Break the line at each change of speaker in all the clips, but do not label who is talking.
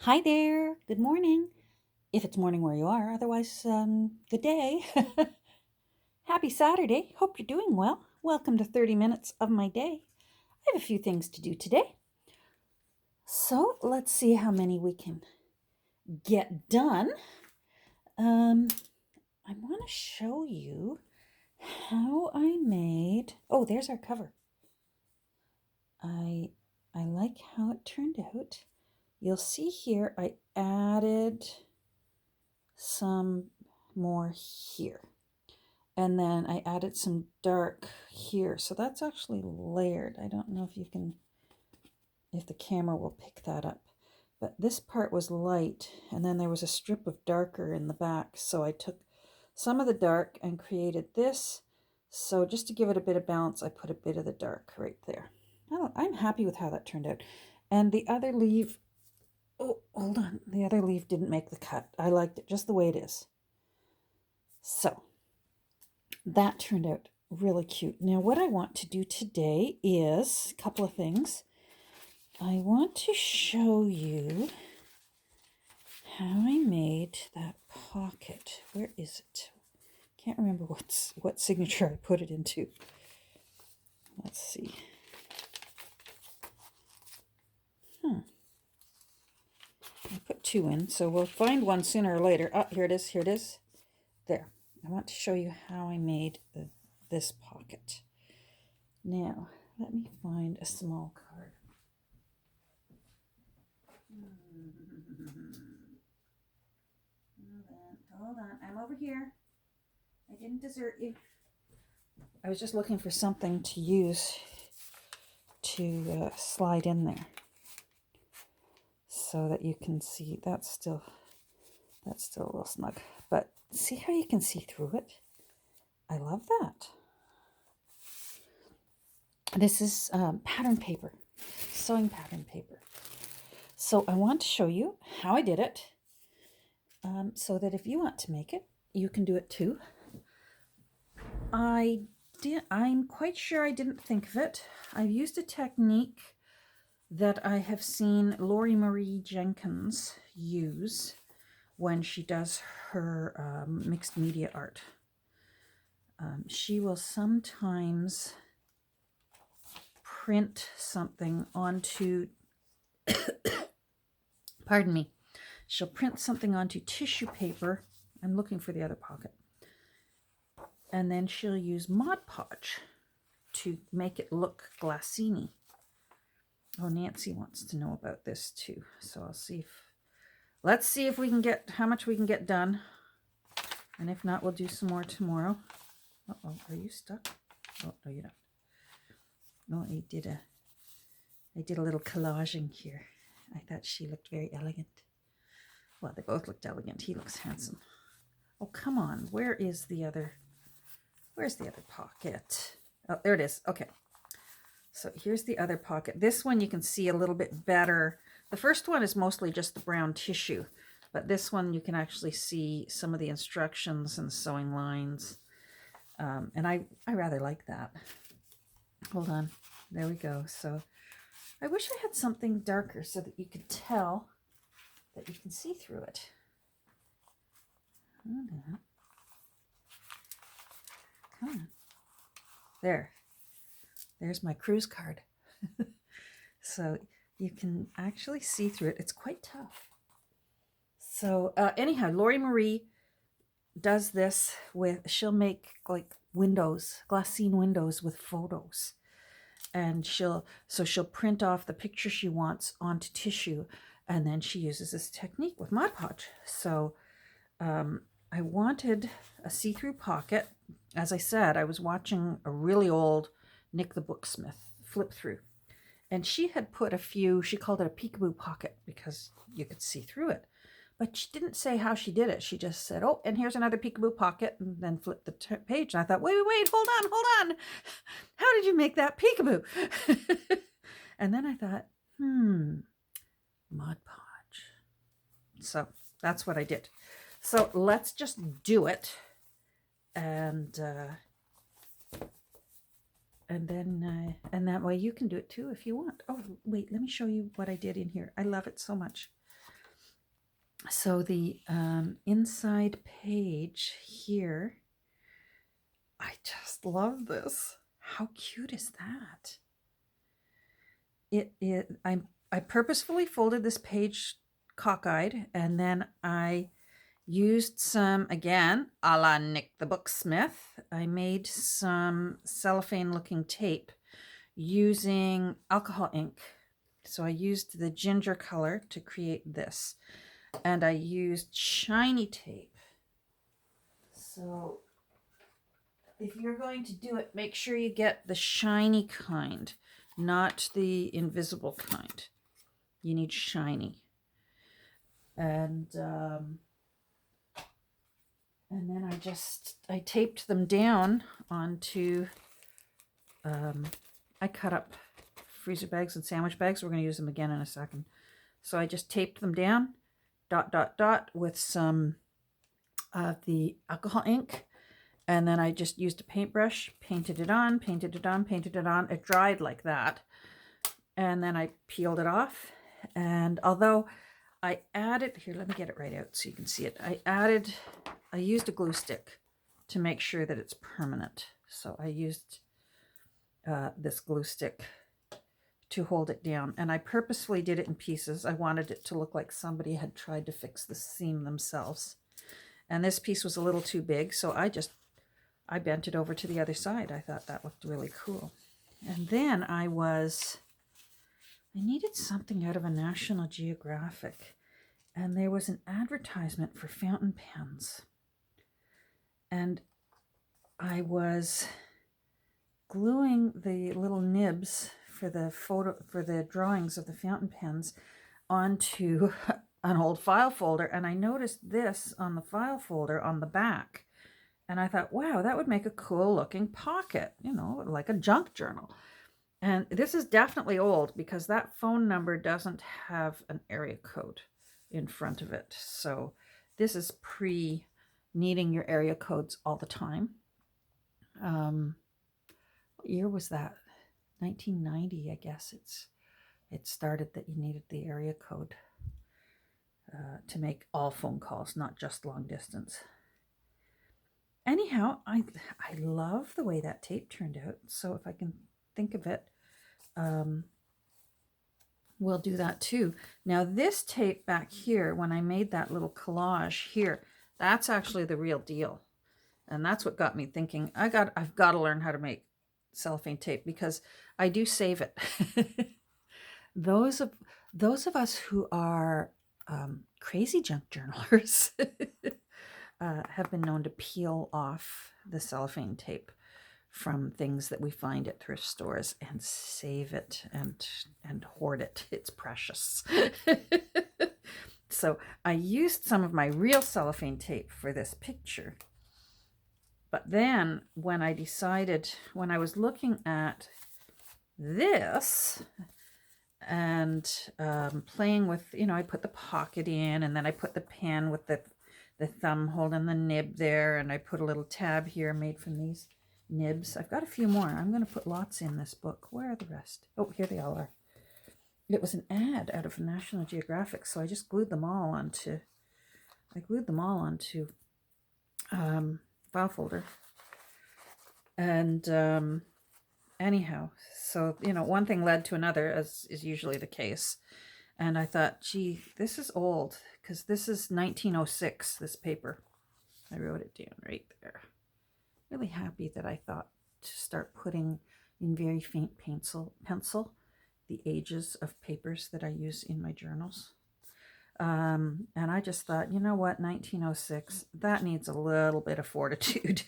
Hi there. Good morning. If it's morning where you are, otherwise, good day. Happy Saturday. Hope you're doing well. Welcome to 30 minutes of my day. I have a few things to do today. So let's see how many we can get done. I want to show you how I made. Oh, there's our cover. I like how it turned out. You'll see here I added some more here. And then I added some dark here. So that's actually layered. I don't know if the camera will pick that up. But this part was light, and then there was a strip of darker in the back. So I took some of the dark and created this. So just to give it a bit of balance, I put a bit of the dark right there. I'm happy with how that turned out. And the other leaf, oh, hold on. The other leaf didn't make the cut. I liked it just the way it is. So that turned out really cute. Now, what I want to do today is a couple of things. I want to show you how I made that pocket. Where is it? Can't remember what signature I put it into. Let's see. I put two in, so we'll find one sooner or later. Oh, here it is. Here it is. There. I want to show you how I made this pocket. Now, let me find a small card. Hold on. I'm over here. I didn't desert you. I was just looking for something to use to slide in there so that you can see. That's still a little snug, but see how you can see through it? I love that. This is pattern paper, sewing pattern paper. So I want to show you how I did it, so that if you want to make it, you can do it too. I'm quite sure I didn't think of it. I've used a technique that I have seen Lori Marie Jenkins use when she does her mixed media art. She will sometimes print something onto, pardon me, she'll print something onto tissue paper. I'm looking for the other pocket. And then she'll use Mod Podge to make it look glassini. Oh, Nancy wants to know about this too. So let's see if we can get, how much we can get done. And if not, we'll do some more tomorrow. Uh-oh, are you stuck? Oh, no, you're not. No, I did a little collaging here. I thought she looked very elegant. Well, they both looked elegant. He looks handsome. Oh, come on. Where's the other pocket? Oh, there it is. Okay. So here's the other pocket. This one you can see a little bit better. The first one is mostly just the brown tissue, but this one you can actually see some of the instructions and sewing lines. And I rather like that. Hold on. There we go. So I wish I had something darker so that you could tell that you can see through it. Come on. There's my cruise card. So you can actually see through it. It's quite tough. So anyhow, Lori Marie does this with, she'll make like windows, glassine windows with photos. And she'll print off the picture she wants onto tissue, and then she uses this technique with Mod Podge. So I wanted a see-through pocket. As I said, I was watching a really old Nick the Booksmith flip through, and she had put a few, she called it a peekaboo pocket because you could see through it. But she didn't say how she did it. She just said, oh, and here's another peekaboo pocket, and then flipped the page. And I thought, wait, hold on. How did you make that peekaboo? And then I thought, Mod Podge. So that's what I did. So let's just do it. And then and that way you can do it too if you want. Oh, wait, let me show you what I did in here. I love it so much. So the inside page here, I just love this. How cute is that? I purposefully folded this page cockeyed, and then I used some, again, a la Nick the Booksmith. I made some cellophane looking tape using alcohol ink. So I used the ginger color to create this, and I used shiny tape. So if you're going to do it, make sure you get the shiny kind, not the invisible kind. You need shiny. And then I taped them down onto, I cut up freezer bags and sandwich bags. We're going to use them again in a second. So I just taped them down, dot, dot, dot, with some of the alcohol ink. And then I just used a paintbrush, painted it on, painted it on, painted it on. It dried like that. And then I peeled it off. And although I added, here, let me get it right out so you can see it. I used a glue stick to make sure that it's permanent. So I used this glue stick to hold it down. And I purposefully did it in pieces. I wanted it to look like somebody had tried to fix the seam themselves. And this piece was a little too big, so I bent it over to the other side. I thought that looked really cool. And then I needed something out of a National Geographic. And there was an advertisement for fountain pens. And I was gluing the little nibs for the drawings of the fountain pens onto an old file folder, and I noticed this on the file folder on the back, and I thought, wow, that would make a cool looking pocket, you know, like a junk journal. And this is definitely old because that phone number doesn't have an area code in front of it. So this is pre needing your area codes all the time. What year was that? 1990, I guess. It started that you needed the area code to make all phone calls, not just long distance. Anyhow, I love the way that tape turned out. So if I can think of it, we'll do that too. Now this tape back here, when I made that little collage here, that's actually the real deal. And that's what got me thinking, I've got to learn how to make cellophane tape because I do save it. Those of us who are crazy junk journalers have been known to peel off the cellophane tape from things that we find at thrift stores and save it and hoard it. It's precious. So I used some of my real cellophane tape for this picture. But then when I was looking at this and playing with, you know, I put the pocket in, and then I put the pen with the thumb holding the nib there, and I put a little tab here made from these nibs. I've got a few more. I'm going to put lots in this book. Where are the rest? Oh, here they all are. It was an ad out of National Geographic, so I just glued them all onto file folder. And anyhow, so, you know, one thing led to another, as is usually the case. And I thought, gee, this is old, because this is 1906, this paper. I wrote it down right there. Really happy that I thought to start putting in very faint pencil the ages of papers that I use in my journals. And I just thought, you know what, 1906, that needs a little bit of fortitude.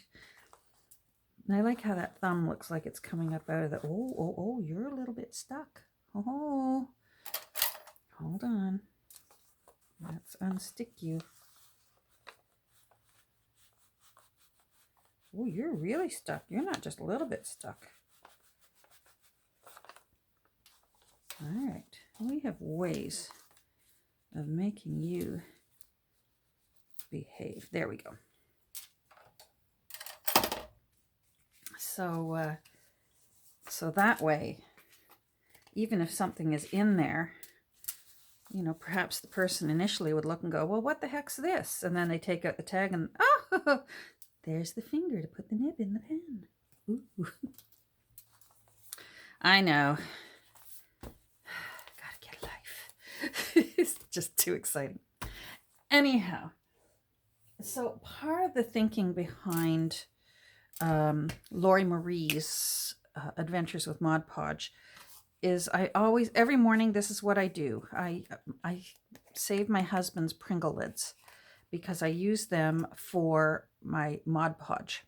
And I like how that thumb looks like it's coming up out of the, oh, you're a little bit stuck. Oh, hold on. Let's unstick you. Oh, you're really stuck. You're not just a little bit stuck. All right, we have ways of making you behave. There we go. So that way, even if something is in there, you know, perhaps the person initially would look and go, well, what the heck's this? And then they take out the tag and, oh, there's the finger to put the nib in the pen. Ooh. I know. Gotta get life. It's just too exciting. Anyhow, so part of the thinking behind Lori Marie's Adventures with Mod Podge is I always, every morning, this is what I do. I save my husband's Pringle lids because I use them for my Mod Podge.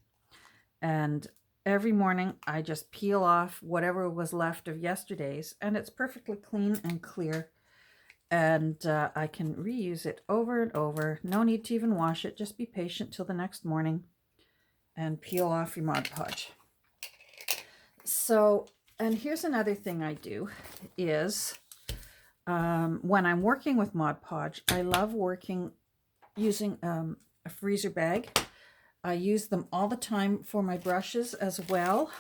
And every morning I just peel off whatever was left of yesterday's, and it's perfectly clean and clear. And I can reuse it over and over. No need to even wash it. Just be patient till the next morning and peel off your Mod Podge. So, and here's another thing I do is when I'm working with Mod Podge, I love working using a freezer bag. I use them all the time for my brushes as well.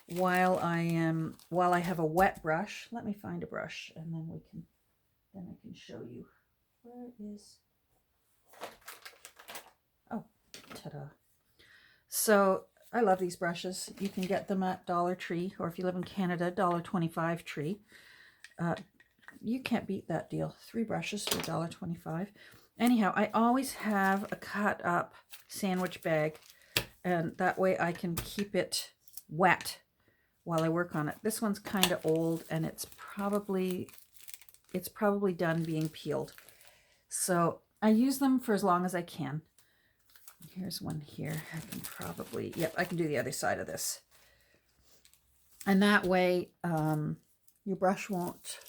While I have a wet brush, let me find a brush and then I can show you. Where is, oh, ta-da. So I love these brushes. You can get them at Dollar Tree, or if you live in Canada, $1.25 Tree. You can't beat that deal. 3 brushes for $1.25. Anyhow, I always have a cut up sandwich bag, and that way I can keep it wet while I work on it. This one's kind of old, and it's probably done being peeled. So I use them for as long as I can. Here's one here. I can probably, yep, I can do the other side of this. And that way your brush won't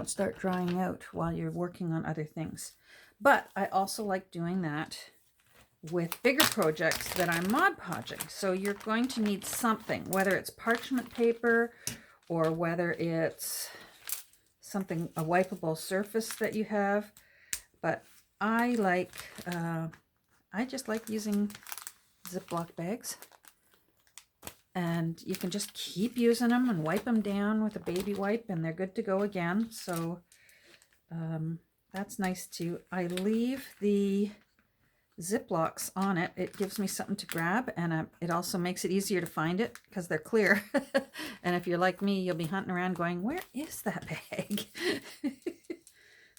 start drying out while you're working on other things. But I also like doing that with bigger projects that I'm Mod Podging. So you're going to need something, whether it's parchment paper or whether it's something, a wipeable surface that you have. But I just like using Ziploc bags. And you can just keep using them and wipe them down with a baby wipe and they're good to go again. So that's nice too. I leave the Ziplocs on it. It gives me something to grab, and it also makes it easier to find it because they're clear. And if you're like me, you'll be hunting around going, where is that bag?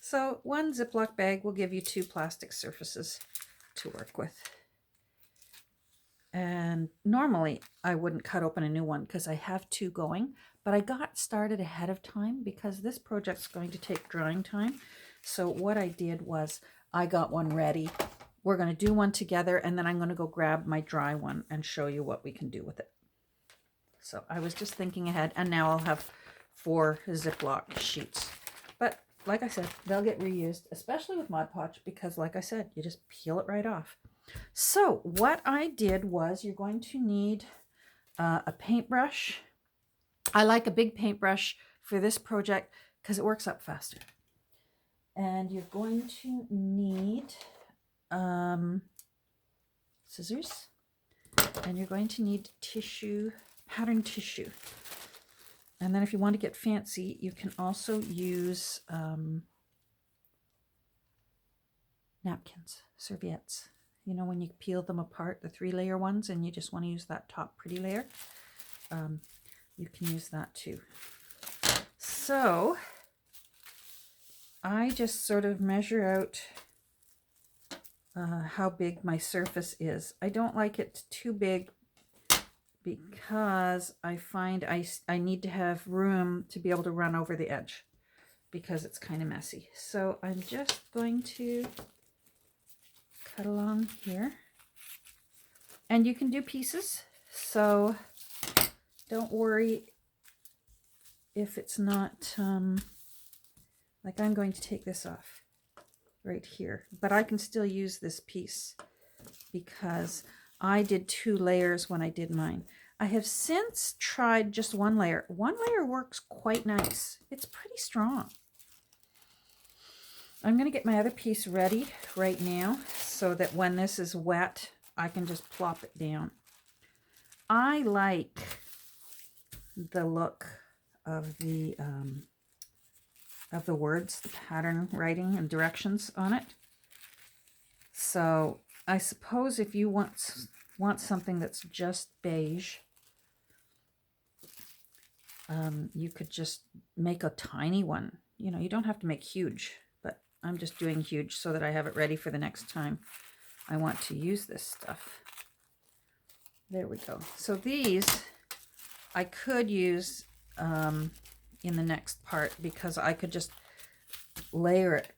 So one Ziploc bag will give you 2 plastic surfaces to work with. And normally I wouldn't cut open a new one because I have 2 going, but I got started ahead of time because this project's going to take drying time. So what I did was I got one ready. We're going to do one together, and then I'm going to go grab my dry one and show you what we can do with it. So I was just thinking ahead, and now I'll have 4 Ziploc sheets. But like I said, they'll get reused, especially with Mod Podge, because like I said, you just peel it right off. So what I did was, you're going to need a paintbrush. I like a big paintbrush for this project because it works up faster. And you're going to need scissors, and you're going to need tissue, pattern tissue. And then if you want to get fancy, you can also use napkins, serviettes. You know, when you peel them apart, the 3-layer ones, and you just want to use that top pretty layer, you can use that too. So I just sort of measure out how big my surface is. I don't like it too big because I find I need to have room to be able to run over the edge because it's kind of messy. So I'm just going to cut along here. And you can do pieces, so don't worry if it's not, like I'm going to take this off right here, but I can still use this piece because I did 2 layers when I did mine. I have since tried just 1 layer. 1 layer works quite nice. It's pretty strong. I'm going to get my other piece ready right now so that when this is wet, I can just plop it down. I like the look of the of the words, the pattern writing and directions on it. So I suppose if you want something that's just beige, you could just make a tiny one. You know, you don't have to make huge, but I'm just doing huge so that I have it ready for the next time I want to use this stuff. There we go. So these I could use in the next part, because I could just layer it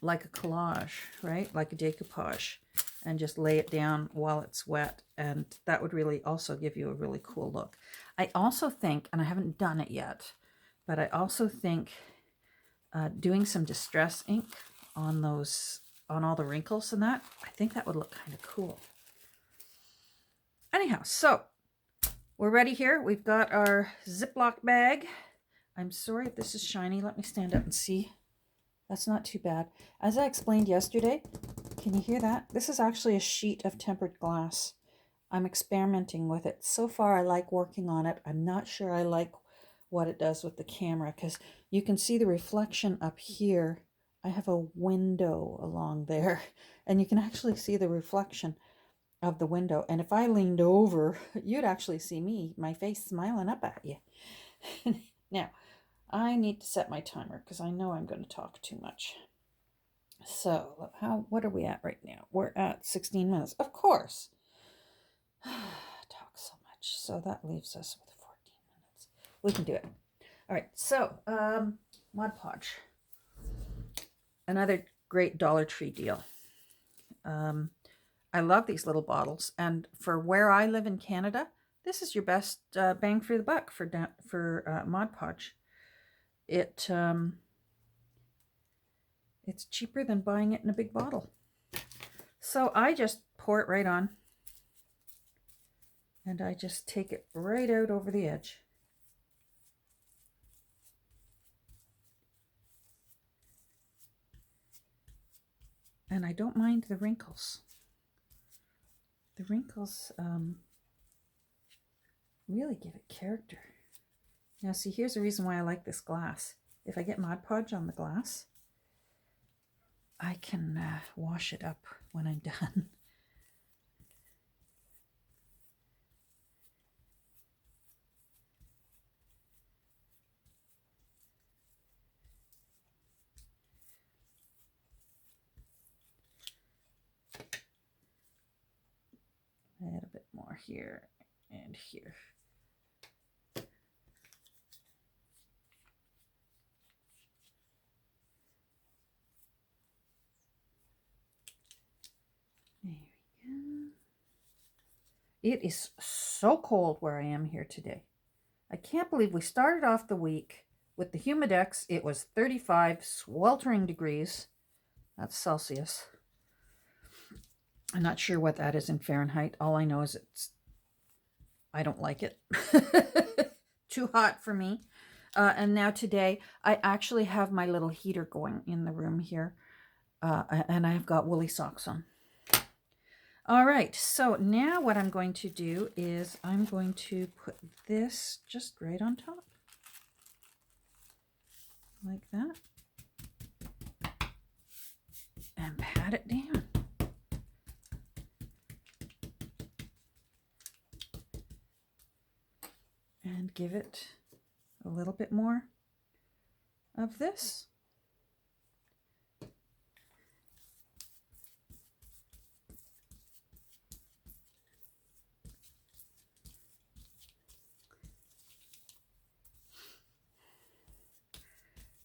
like a collage, right? Like a decoupage, and just lay it down while it's wet. And that would really also give you a really cool look. I also think, and I haven't done it yet, but I also think doing some distress ink on those, on all the wrinkles and that, I think that would look kind of cool. Anyhow, so we're ready here. We've got our Ziploc bag. I'm sorry if this is shiny. Let me stand up and see. That's not too bad. As I explained yesterday, can you hear that? This is actually a sheet of tempered glass. I'm experimenting with it. So far, I like working on it. I'm not sure I like what it does with the camera, because you can see the reflection up here. I have a window along there, and you can actually see the reflection of the window. And if I leaned over, you'd actually see me, my face smiling up at you. Now, I need to set my timer because I know I'm going to talk too much. So, what are we at right now? We're at 16 minutes. Of course. Talk so much. So that leaves us with 14 minutes. We can do it. All right. So, Mod Podge. Another great Dollar Tree deal. I love these little bottles, and for where I live in Canada, this is your best bang for the buck for Mod Podge. It's cheaper than buying it in a big bottle. So I just pour it right on, and I just take it right out over the edge. And I don't mind the wrinkles. The wrinkles really give it character. Now see, here's the reason why I like this glass. If I get Mod Podge on the glass, I can wash it up when I'm done. Add a bit more here and here. There we go. It is so cold where I am here today. I can't believe we started off the week with the Humidex. It was 35 sweltering degrees. That's Celsius. I'm not sure what that is in Fahrenheit. All I know is I don't like it. Too hot for me. And now today, I actually have my little heater going in the room here. And I've got woolly socks on. All right, so now what I'm going to do is I'm going to put this just right on top. Like that. And pat it down. And give it a little bit more of this.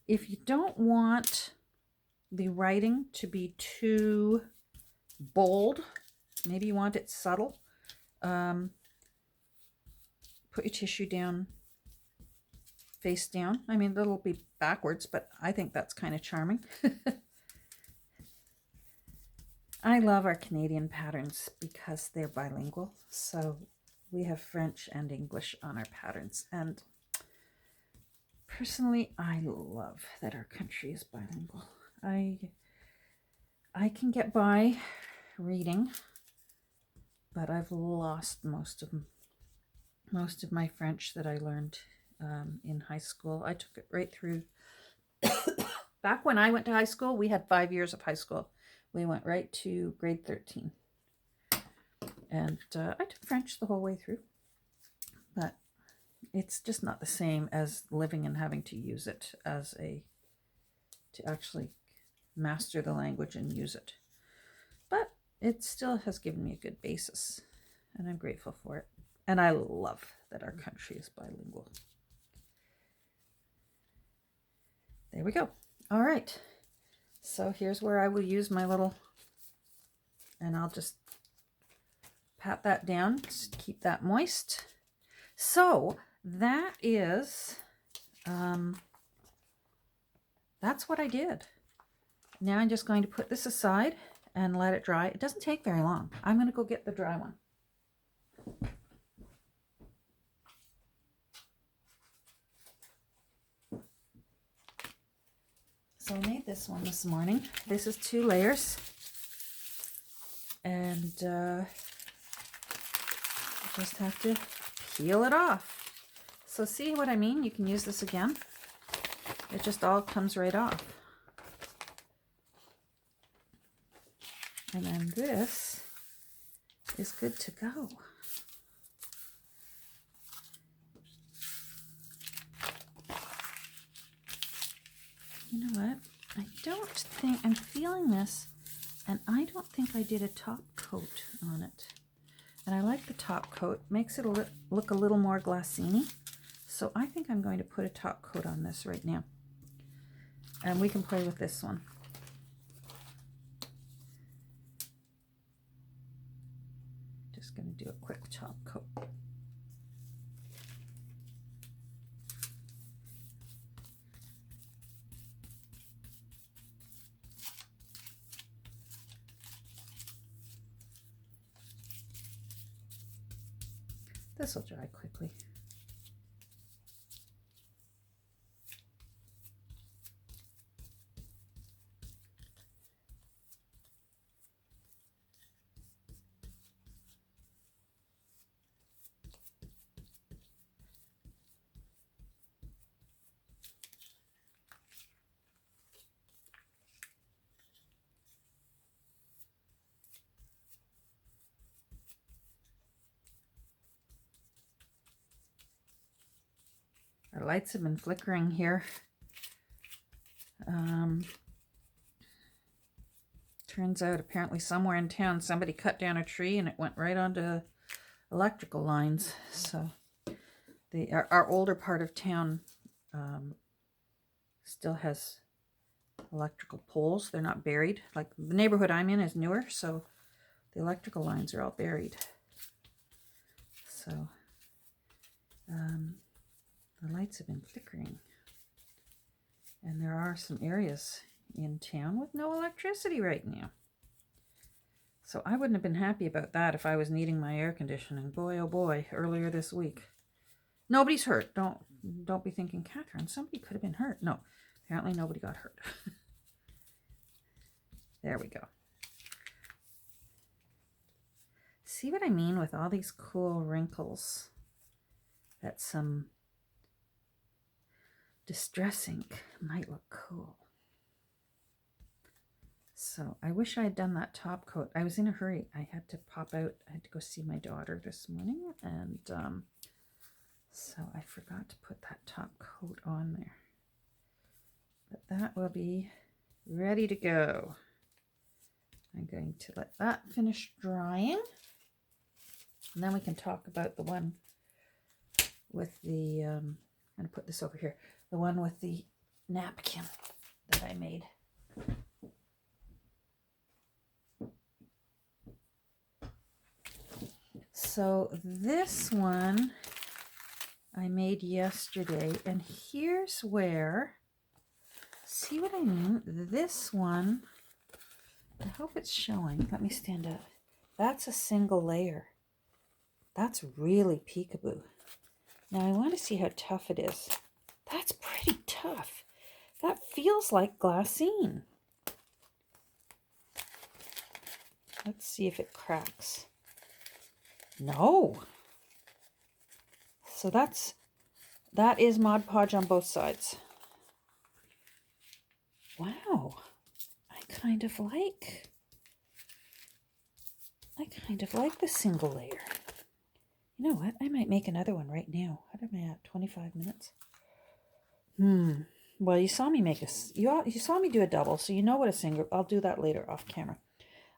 If you don't want the writing to be too bold, maybe you want it subtle, put your tissue down, face down. I mean, it'll be backwards, but I think that's kind of charming. I love our Canadian patterns because they're bilingual. So we have French and English on our patterns. And personally, I love that our country is bilingual. I can get by reading, but I've lost most of my French that I learned in high school. I took it right through Back when I went to high school, we had 5 years of high school. We went right to grade 13. And I took French the whole way through. But it's just not the same as living and having to use it to actually master the language and use it. But it still has given me a good basis, and I'm grateful for it. And I love that our country is bilingual. There we go. All right. So here's where I will use my little, and I'll just pat that down to keep that moist. So that is, that's what I did. Now I'm just going to put this aside and let it dry. It doesn't take very long. I'm going to go get the dry one. So I made this one this morning. This is 2 layers. And you just have to peel it off. So see what I mean? You can use this again. It just all comes right off. And then this is good to go. You know what? I don't think, I'm feeling this, and I don't think I did a top coat on it. And I like the top coat. Makes it look a little more glassini. So I think I'm going to put a top coat on this right now. And we can play with this one. Just going to do a quick top coat. This will dry quickly. Our lights have been flickering here. Turns out apparently somewhere in town somebody cut down a tree and it went right onto electrical lines. So our older part of town still has electrical poles. They're not buried. Like the neighborhood I'm in is newer, so the electrical lines are all buried. So the lights have been flickering. And there are some areas in town with no electricity right now. So I wouldn't have been happy about that if I was needing my air conditioning. Boy, oh boy, earlier this week. Nobody's hurt. Don't be thinking, Catherine, somebody could have been hurt. No, apparently nobody got hurt. There we go. See what I mean with all these cool wrinkles? That some distress ink might look cool. So I wish I had done that top coat. I was in a hurry. I had to pop out. I had to go see my daughter this morning, and so I forgot to put that top coat on there. But that will be ready to go. I'm going to let that finish drying, and then we can talk about the one with the, I'm going to put this over here, the one with the napkin that I made. So this one I made yesterday, and here's where, see what I mean? This one, I hope it's showing. Let me stand up. That's a single layer. That's really peekaboo. Now I want to see how tough it is. That's pretty tough. That feels like glassine. Let's see if it cracks. No. So that is Mod Podge on both sides. wow, I kind of like the single layer. You know what? I might make another one right now. What am I at? 25 minutes? Well, you saw me make you saw me do a double, so you know what a single. I'll do that later off camera.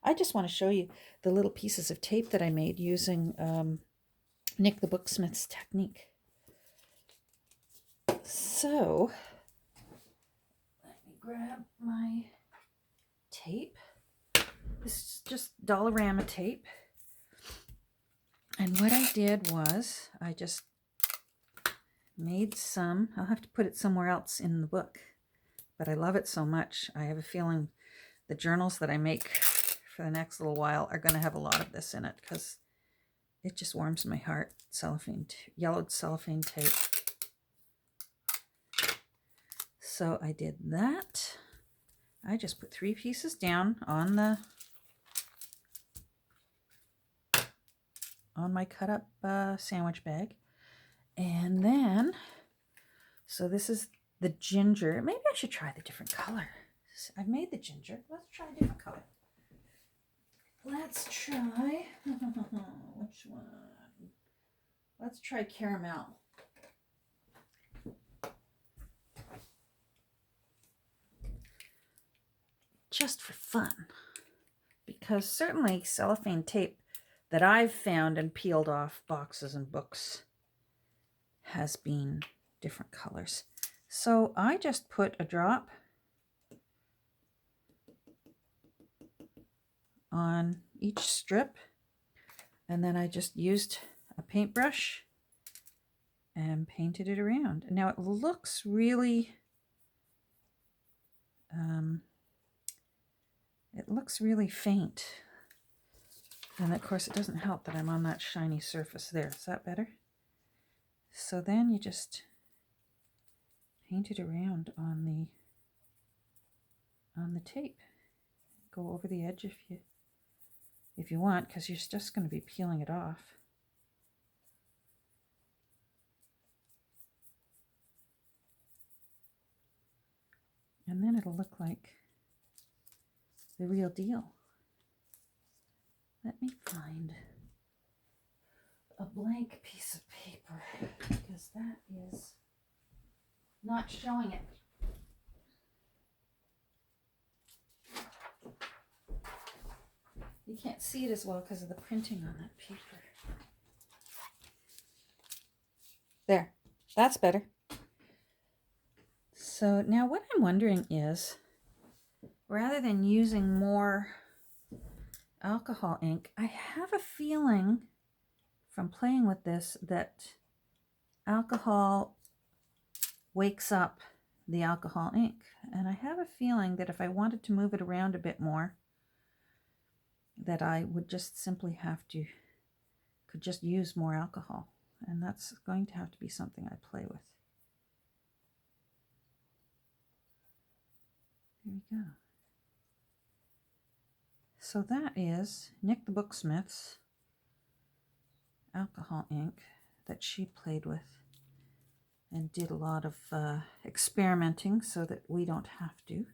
I just want to show you the little pieces of tape that I made using Nick the Booksmith's technique. So, let me grab my tape. This is just Dollarama tape. And what I did was, I just made some. I'll have to put it somewhere else in the book. But I love it so much. I have a feeling the journals that I make for the next little while are going to have a lot of this in it because it just warms my heart. Yellowed cellophane tape. So I did that. I just put 3 pieces down on my cut up sandwich bag. And then, so this is the ginger. Maybe I should try the different color. I've made the ginger. Let's try a different color. Let's try, which one? Let's try caramel. Just for fun. Because certainly cellophane tape that I've found and peeled off boxes and books has been different colors. So I just put a drop on each strip, and then I just used a paintbrush and painted it around. Now it looks really faint, and of course it doesn't help that I'm on that shiny surface there. Is that better? So then you just paint it around on the tape. Go over the edge if you want, because you're just going to be peeling it off. And then it'll look like the real deal. Let me find a blank piece of paper, because that is not showing it. You can't see it as well because of the printing on that paper. There, that's better. So now what I'm wondering is, rather than using more alcohol ink, I have a feeling from playing with this that alcohol wakes up the alcohol ink. And I have a feeling that if I wanted to move it around a bit more, that I would just simply could just use more alcohol. And that's going to have to be something I play with. There we go. So that is Nick the Booksmith's alcohol ink that she played with and did a lot of experimenting so that we don't have to.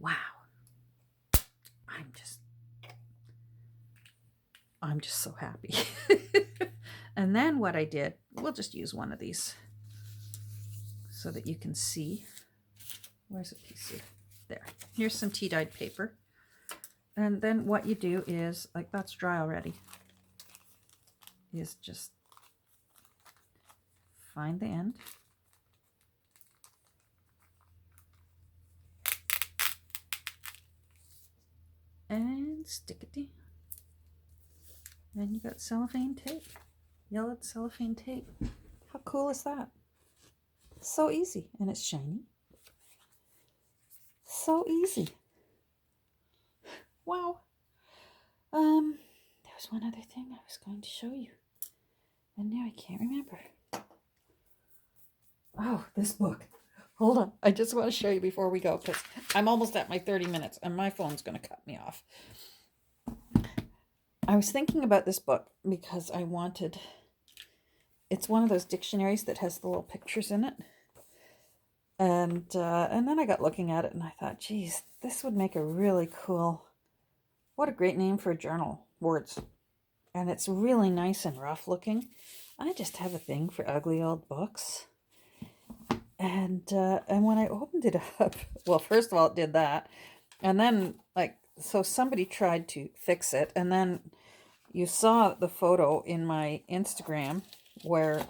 Wow. I'm just so happy. And then what I did, we'll just use one of these so that you can see. Where's a piece of, there. Here's some tea-dyed paper. And then what you do is, like that's dry already, is just find the end. And stick it down. And you got cellophane tape, yellowed cellophane tape. How cool is that? So easy, and it's shiny. So easy. Wow. There was one other thing I was going to show you, and now I can't remember. Oh, this book. Hold on. I just want to show you before we go, because I'm almost at my 30 minutes, and my phone's going to cut me off. I was thinking about this book because it's one of those dictionaries that has the little pictures in it. And then I got looking at it and I thought, geez, this would make a really cool, what a great name for a journal, Words. And it's really nice and rough looking. I just have a thing for ugly old books. And when I opened it up, well, first of all, it did that. And then, so somebody tried to fix it. And then you saw the photo in my Instagram where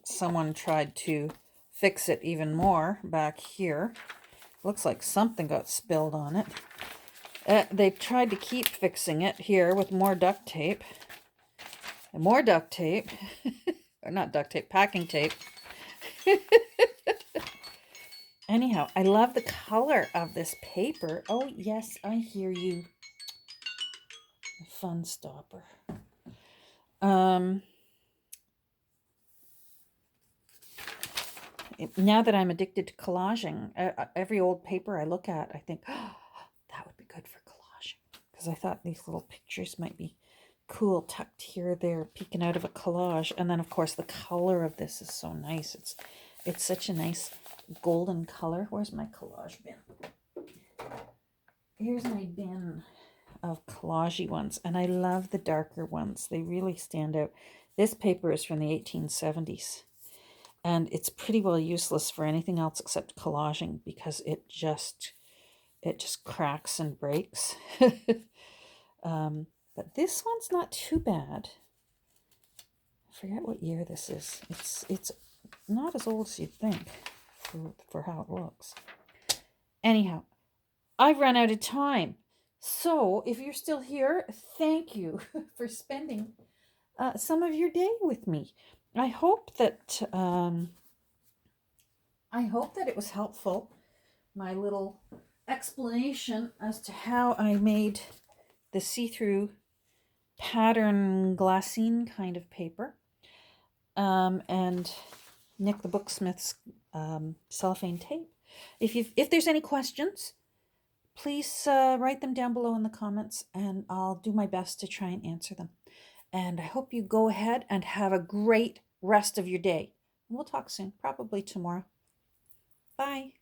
someone tried to fix it even more back here. Looks like something got spilled on it. They tried to keep fixing it here with more duct tape. And more duct tape. Or not duct tape, packing tape. Anyhow, I love the color of this paper. Oh, yes, I hear you. Fun stopper. Now that I'm addicted to collaging, every old paper I look at, I think, oh, that would be good for collaging. Because I thought these little pictures might be cool, tucked here, there, peeking out of a collage. And then, of course, the color of this is so nice. It's such a nice golden color. Where's my collage bin? Here's my bin of collagey ones. And I love the darker ones. They really stand out. This paper is from the 1870s. And it's pretty well useless for anything else except collaging because it just cracks and breaks. But this one's not too bad. I forget what year this is. It's not as old as you'd think for how it looks. Anyhow, I've run out of time. So if you're still here, thank you for spending some of your day with me. I hope that it was helpful, my little explanation as to how I made the see-through pattern glassine kind of paper, and Nick the Booksmith's cellophane tape. If there's any questions, please write them down below in the comments, and I'll do my best to try and answer them. And I hope you go ahead and have a great rest of your day. We'll talk soon, probably tomorrow. Bye.